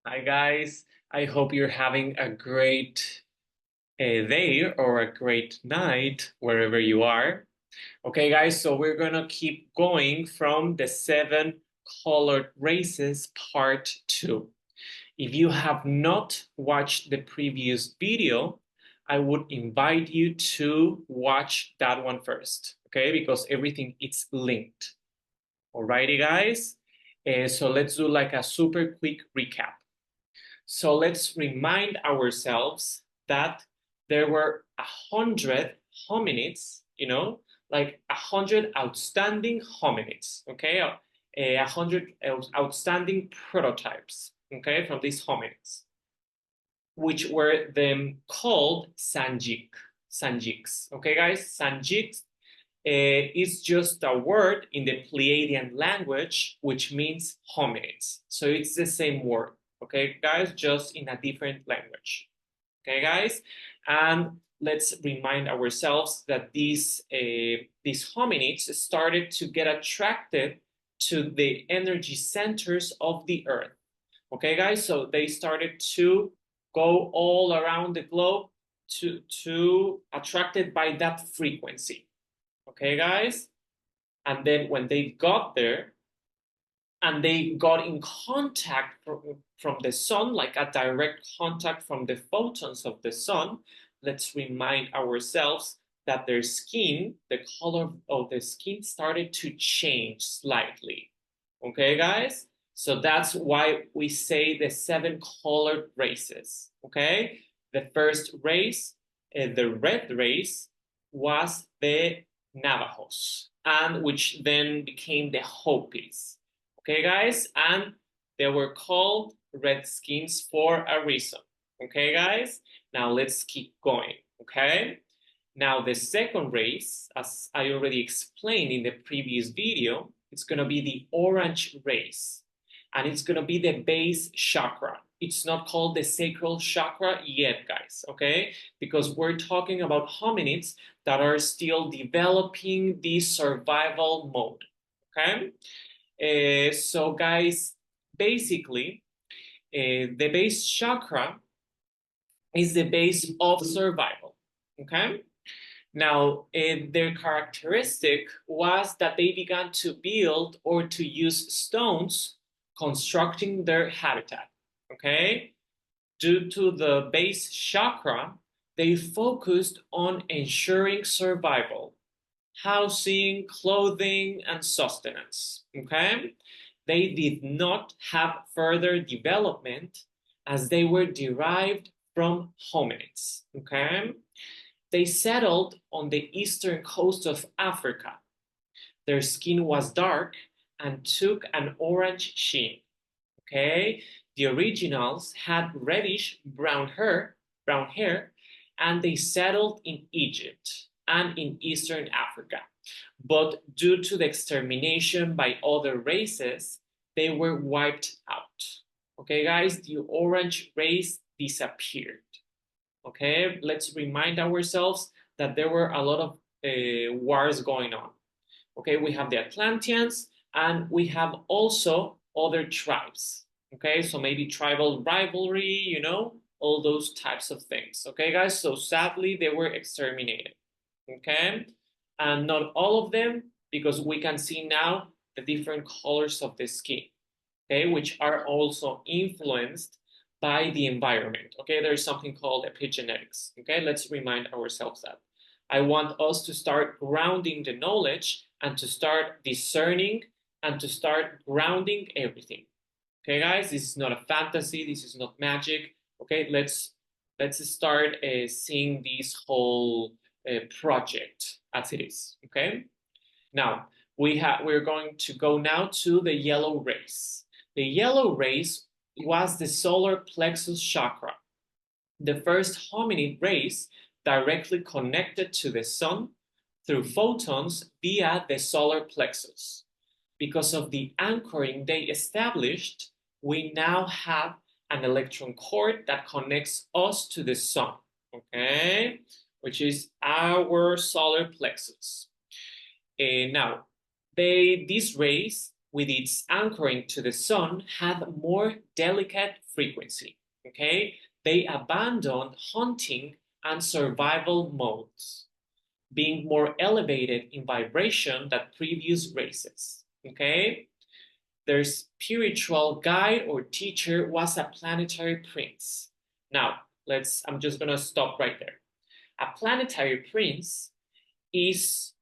Hi guys, I hope you're having a great day or a great night wherever you are. Okay guys, so we're gonna keep going from the seven colored races part 2. If you have not watched the previous video, I would invite you to watch that one first, okay? Because everything is linked. Alrighty guys, so let's do like a super quick recap. So let's remind ourselves that there were 100 hominids, like 100 outstanding hominids, okay? 100 outstanding prototypes, okay, from these hominids, which were then called Sanjiks, okay, guys? Sanjiks is just a word in the Pleiadian language, which means hominids. So it's the same word, okay, guys, just in a different language, okay, guys? And let's remind ourselves that these hominids started to get attracted to the energy centers of the Earth, okay, guys? So they started to go all around the globe to attracted by that frequency. Okay, guys? And then when they got there and they got in contact from the sun, like a direct contact from the photons of the sun, let's remind ourselves that their skin, the color of the skin started to change slightly. Okay, guys? So that's why we say the seven colored races. Okay? The first race, the red race, was the Navajos, and which then became the Hopis. Okay, guys? And they were called Redskins for a reason. Okay, guys? Now let's keep going. Okay? Now the second race, as I already explained in the previous video, it's going to be the orange race. And it's going to be the base chakra. It's not called the sacral chakra yet, guys, okay? Because we're talking about hominids that are still developing the survival mode, okay? So guys, basically, the base chakra is the base of survival, okay? Now, their characteristic was that they began to build or to use stones constructing their habitat, okay? Due to the base chakra, they focused on ensuring survival, housing, clothing, and sustenance, okay? They did not have further development as they were derived from hominids, okay? They settled on the eastern coast of Africa. Their skin was dark and took an orange sheen, okay? The originals had reddish brown hair, and they settled in Egypt and in Eastern Africa. But due to the extermination by other races, they were wiped out. Okay, guys, the orange race disappeared. Okay, let's remind ourselves that there were a lot of wars going on. Okay, we have the Atlanteans and we have also other tribes. Okay, so maybe tribal rivalry, all those types of things. Okay, guys, so sadly they were exterminated. Okay, and not all of them, because we can see now the different colors of the skin, okay, which are also influenced by the environment. Okay, there's something called epigenetics. Okay, let's remind ourselves that. I want us to start grounding the knowledge and to start discerning and to start grounding everything. Okay, guys, this is not a fantasy. This is not magic. Okay, let's start seeing this whole project as it is. Okay, now we're going to go now to the yellow race. The yellow race was the solar plexus chakra, the first hominid race directly connected to the sun through photons via the solar plexus. Because of the anchoring they established, we now have an electron cord that connects us to the sun, okay, which is our solar plexus. Now, this race with its anchoring to the sun, had more delicate frequency. Okay, they abandoned hunting and survival modes, being more elevated in vibration than previous races. Okay, their spiritual guide or teacher was a planetary prince. Now, I'm just gonna stop right there. A planetary prince is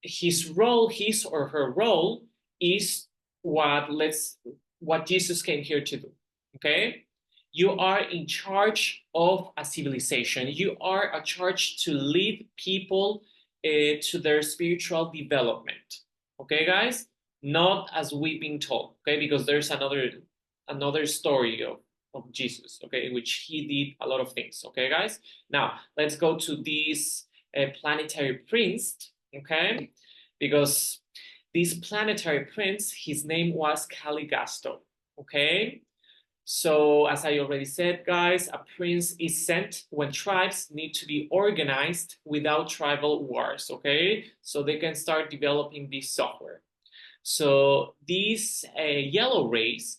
his or her role is what Jesus came here to do. Okay? You are in charge of a civilization. You are a charge to lead people to their spiritual development. Okay, guys? Not as we've been told. Okay, because there's another story of Jesus. Okay, in which he did a lot of things. Okay, guys. Now let's go to this planetary prince. Okay, because this planetary prince, his name was Caligasto. Okay, so as I already said, guys, a prince is sent when tribes need to be organized without tribal wars. Okay, so they can start developing this software. So these yellow rays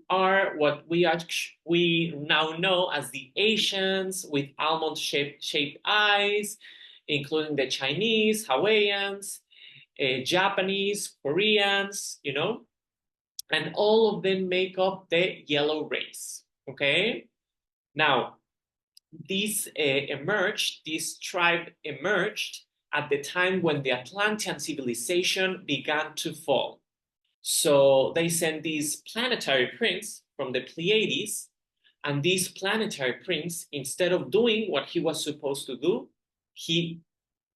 are what we now know as the Asians with almond-shaped eyes, including the Chinese, Hawaiians, Japanese, Koreans, and all of them make up the yellow race. Okay, now this tribe emerged at the time when the Atlantean civilization began to fall. So they sent this planetary prince from the Pleiades, and this planetary prince, instead of doing what he was supposed to do, he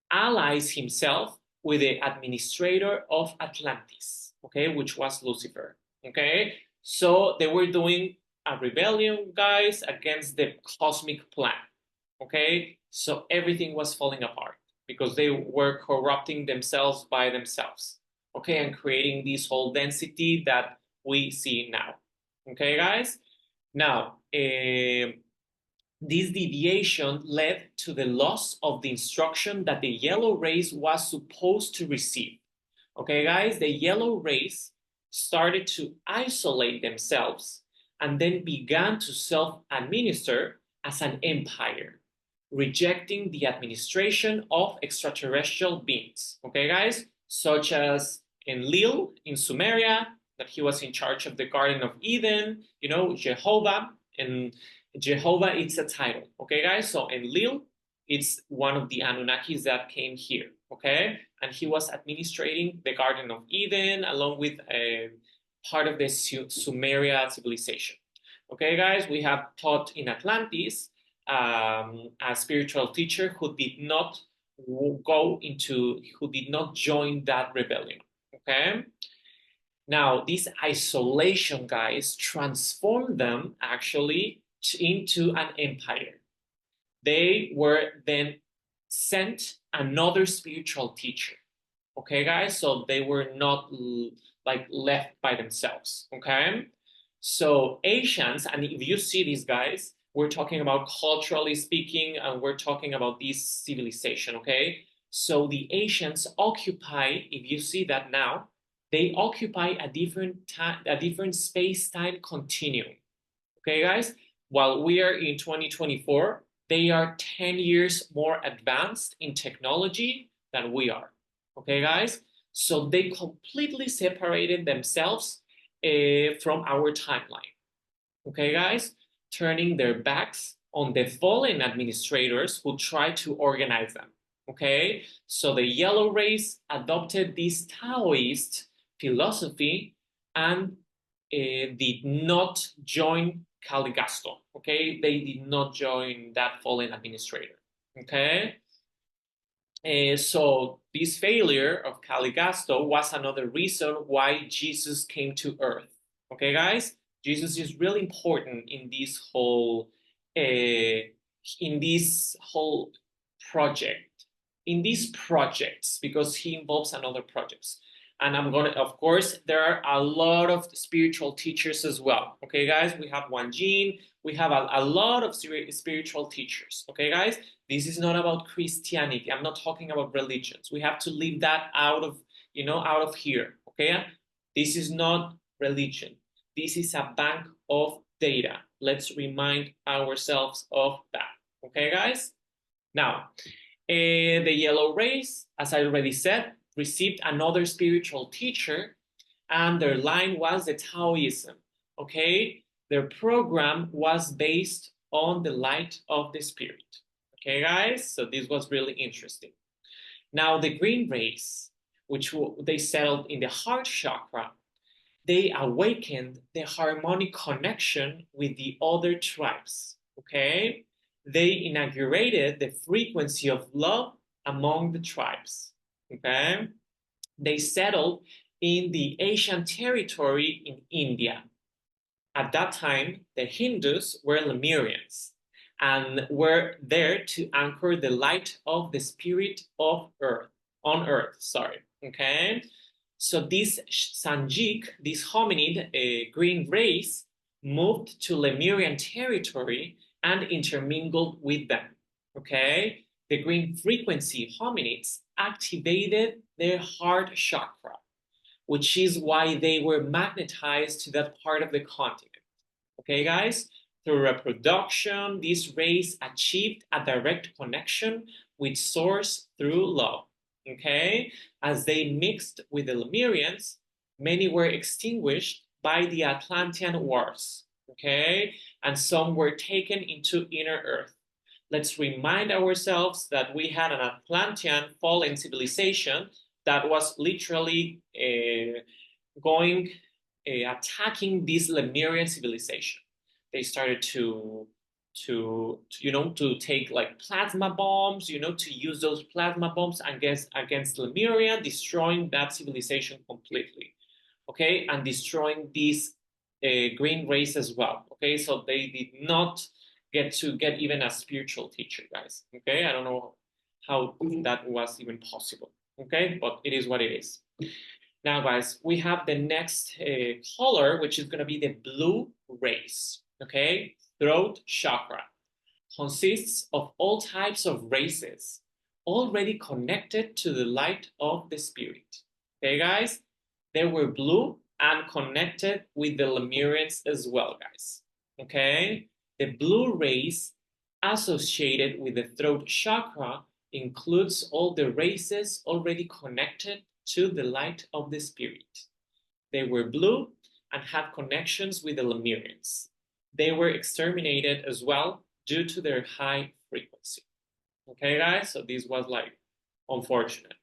allies himself with the administrator of Atlantis, okay, which was Lucifer. Okay, so they were doing a rebellion, guys, against the cosmic plan. Okay, so everything was falling apart because they were corrupting themselves by themselves. Okay, and creating this whole density that we see now. Okay, guys. Now, this deviation led to the loss of the instruction that the yellow race was supposed to receive. Okay, guys, the yellow race started to isolate themselves and then began to self-administer as an empire, rejecting the administration of extraterrestrial beings. Okay, guys, such as Enlil in Sumeria, that he was in charge of the Garden of Eden, Jehovah, and Jehovah, it's a title. Okay, guys, so Enlil, it's one of the Anunnakis that came here. Okay, and he was administrating the Garden of Eden along with part of the Sumeria civilization. Okay, guys, we have taught in Atlantis a spiritual teacher who did not join that rebellion. Okay, now this isolation, guys, transformed them actually into an empire. They were then sent another spiritual teacher. Okay, guys, so they were not like left by themselves. Okay, so Asians, and if you see these guys, we're talking about culturally speaking, and we're talking about this civilization. Okay, so the Asians occupy, if you see that now, they occupy a different space-time continuum. Okay, guys, while we are in 2024, they are 10 years more advanced in technology than we are. Okay, guys? So they completely separated themselves from our timeline. Okay, guys? Turning their backs on the fallen administrators who tried to organize them. Okay? So the yellow race adopted this Taoist philosophy and did not join Caligasto. Okay, they did not join that fallen administrator. Okay, so this failure of Caligasto was another reason why Jesus came to Earth. Okay, guys, Jesus is really important in this whole project, in these projects, because he involves another projects. And of course, there are a lot of spiritual teachers as well. Okay, guys, we have Wan Jin, we have a lot of spiritual teachers. Okay, guys, this is not about Christianity. I'm not talking about religions. We have to leave that out of here. Okay, This is not religion. This is a bank of data. Let's remind ourselves of that. Okay, guys? Now, the yellow race, as I already said, received another spiritual teacher, and their line was the Taoism. Okay, their program was based on the light of the spirit. Okay, guys, so this was really interesting. Now, the green race, which they settled in the heart chakra, they awakened the harmonic connection with the other tribes. Okay, they inaugurated the frequency of love among the tribes. Okay, they settled in the Asian territory in India. At that time, the Hindus were Lemurians and were there to anchor the light of the spirit of Earth, on Earth, sorry. Okay, so this Sanjik, this hominid green race, moved to Lemurian territory and intermingled with them. Okay, the green frequency hominids activated their heart chakra, which is why they were magnetized to that part of the continent. Okay, guys? Through reproduction, this race achieved a direct connection with Source through love. Okay? As they mixed with the Lemurians, many were extinguished by the Atlantean Wars. Okay? And some were taken into inner Earth. Let's remind ourselves that we had an Atlantean fallen civilization that was literally going attacking this Lemurian civilization. They started to take like plasma bombs, to use those plasma bombs against Lemuria, destroying that civilization completely. Okay, and destroying this green race as well. Okay, so they did not get even a spiritual teacher, guys. Okay, I don't know how that was even possible. Okay, but it is what it is. Now, guys, we have the next color, which is going to be the blue race. Okay, throat chakra consists of all types of races already connected to the light of the spirit. Okay, guys, they were blue and connected with the Lemurians as well, guys. Okay, the blue race associated with the throat chakra includes all the races already connected to the light of the spirit. They were blue and had connections with the Lemurians. They were exterminated as well due to their high frequency. Okay, guys, so this was like unfortunate.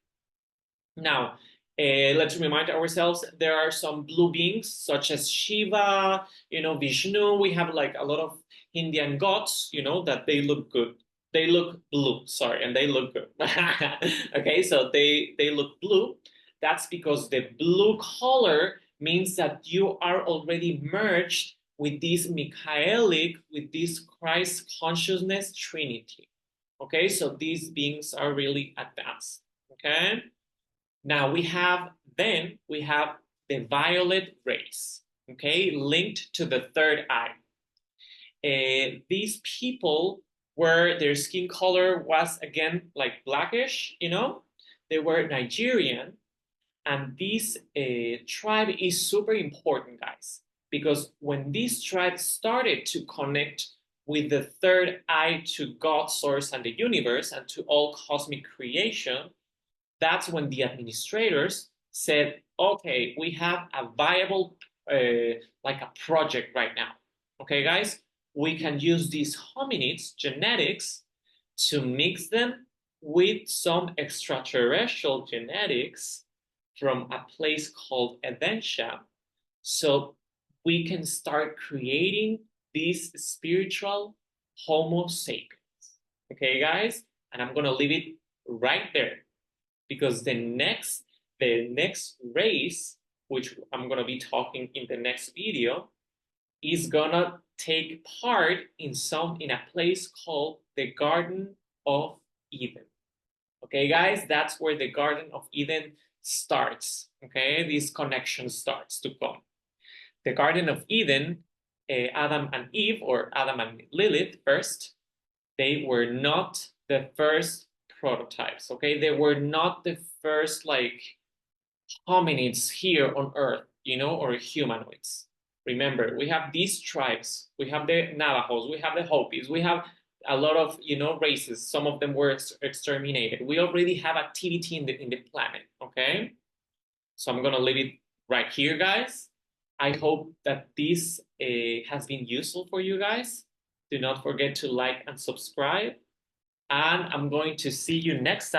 Now, let's remind ourselves there are some blue beings such as Shiva, Vishnu. We have like a lot of Indian gods, that they look good. They look blue, sorry, and they look good. Okay, so they look blue. That's because the blue color means that you are already merged with this Michaelic, with this Christ consciousness trinity. Okay, so these beings are really advanced. Okay. Now we have the violet race, okay, linked to the third eye. These people were, their skin color was again like blackish, they were Nigerian, and this tribe is super important, guys, because when this tribe started to connect with the third eye to God, source, and the universe, and to all cosmic creation, that's when the administrators said, okay, we have a viable, like a project right now. Okay, guys, we can use these hominids, genetics, to mix them with some extraterrestrial genetics from a place called Edentia. So we can start creating this spiritual Homo sapiens. Okay, guys? And I'm going to leave it right there, because the next race, which I'm going to be talking in the next video, is going to take part in a place called the Garden of Eden. Okay, guys, that's where the Garden of Eden starts. Okay, this connection starts to come. The Garden of Eden, Adam and Eve, or Adam and Lilith first, they were not the first prototypes. Okay, they were not the first like hominids here on Earth. or humanoids. Remember, we have these tribes. We have the Navajos. We have the Hopis. We have a lot of races. Some of them were exterminated. We already have activity in the planet. Okay, so I'm gonna leave it right here, guys. I hope that this has been useful for you guys. Do not forget to like and subscribe. And I'm going to see you next time.